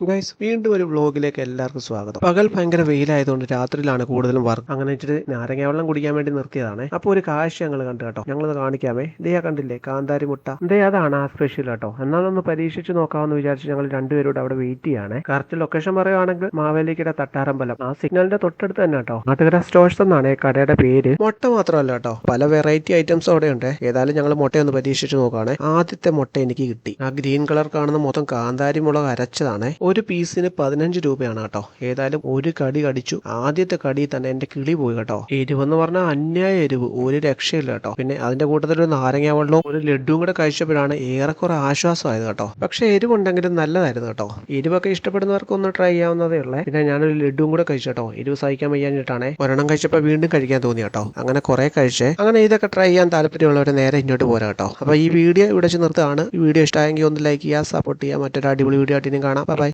Guys വീണ്ടും ഒരു വ്ളോഗിലേക്ക് എല്ലാവർക്കും സ്വാഗതം. പകൽ ഭയങ്കര വെയിലായതുകൊണ്ട് രാത്രിയിലാണ് കൂടുതലും വർക്ക്. അങ്ങനെ വെച്ചിട്ട് നാരങ്ങ വെള്ളം കുടിക്കാൻ വേണ്ടി നിർത്തിയതാണ്. അപ്പോൾ ഒരു കാഴ്ച ഞങ്ങൾ കണ്ടു കേട്ടോ. ഞങ്ങളത് കാണിക്കാമേ. ദേ കണ്ടില്ലേ കാന്താരി മുട്ട. ദേ അതാണ് ആ സ്പെഷ്യൽ കേട്ടോ. എന്നാലൊന്ന് പരീക്ഷിച്ച് നോക്കാമെന്ന് വിചാരിച്ച് ഞങ്ങൾ രണ്ടുപേരോട് അവിടെ വെയിറ്റ് ചെയ്യാണ്. കറക്റ്റ് ലൊക്കേഷൻ പറയുവാണെങ്കിൽ മാവേലിക്കര തട്ടാരമ്പലം, ആ സിഗ്നലിന്റെ തൊട്ടടുത്ത് തന്നെ കേട്ടോ. നാട്ടുകര സ്റ്റോഴ്സ് എന്നാണ് കടയുടെ പേര്. മുട്ട മാത്രമല്ല കേട്ടോ, പല വെറൈറ്റി ഐറ്റംസ് അവിടെ ഉണ്ട്. ഏതായാലും ഞങ്ങൾ മുട്ടയൊന്ന് പരീക്ഷിച്ച് നോക്കുകയാണ്. ആദ്യത്തെ മുട്ട എനിക്ക് കിട്ടി. ആ ഗ്രീൻ കളർ കാണുന്ന മൊത്തം കാന്താരി മുളക് അരച്ചതാണ്. ഒരു പീസിന് 15 രൂപയാണ് കേട്ടോ. ഏതായാലും ഒരു കടി കടിച്ചു. ആദ്യത്തെ കടി തന്നെ എന്റെ കിളി പോയി കേട്ടോ. എരിവെന്ന് പറഞ്ഞാൽ അന്യായ എരിവ്, ഒരു രക്ഷയില്ല കേട്ടോ. പിന്നെ അതിന്റെ കൂട്ടത്തിൽ ഒരു നാരങ്ങ വെള്ളവും ഒരു ലഡുവും കൂടെ കഴിച്ചപ്പോഴാണ് ഏറെക്കുറെ ആശ്വാസമായത് കേട്ടോ. പക്ഷെ എരിവുണ്ടെങ്കിലും നല്ലതായിരുന്നു കേട്ടോ. എരിവൊക്കെ ഇഷ്ടപ്പെടുന്നവർക്ക് ഒന്ന് ട്രൈ ചെയ്യാവുന്നതേ ഉള്ളേ. പിന്നെ ഞാനൊരു ലഡുവും കൂടെ കഴിച്ചു കേട്ടോ. എരിവ് സഹിക്കാൻ വയ്യാഞ്ഞിട്ടാണ്. ഒരെണ്ണം കഴിച്ചപ്പോൾ വീണ്ടും കഴിക്കാൻ തോന്നി കേട്ടോ. അങ്ങനെ കുറെ കഴിച്ചേ. അങ്ങനെ ഇതൊക്കെ ട്രൈ ചെയ്യാൻ താല്പര്യമുള്ളവർ നേരെ ഇങ്ങോട്ട് പോരാ കേട്ടോ. അപ്പൊ ഈ വീഡിയോ ഇവിടെ വെച്ച് നിർത്താണ്. ഈ വീഡിയോ ഇഷ്ടമായെങ്കിൽ ഒന്ന് ലൈക്ക് ചെയ്യുക, സപ്പോർട്ട് ചെയ്യുക. മറ്റൊരു അടിപൊളി വീഡിയോ ആയിട്ട് ഇനി കാണാം. ബൈ.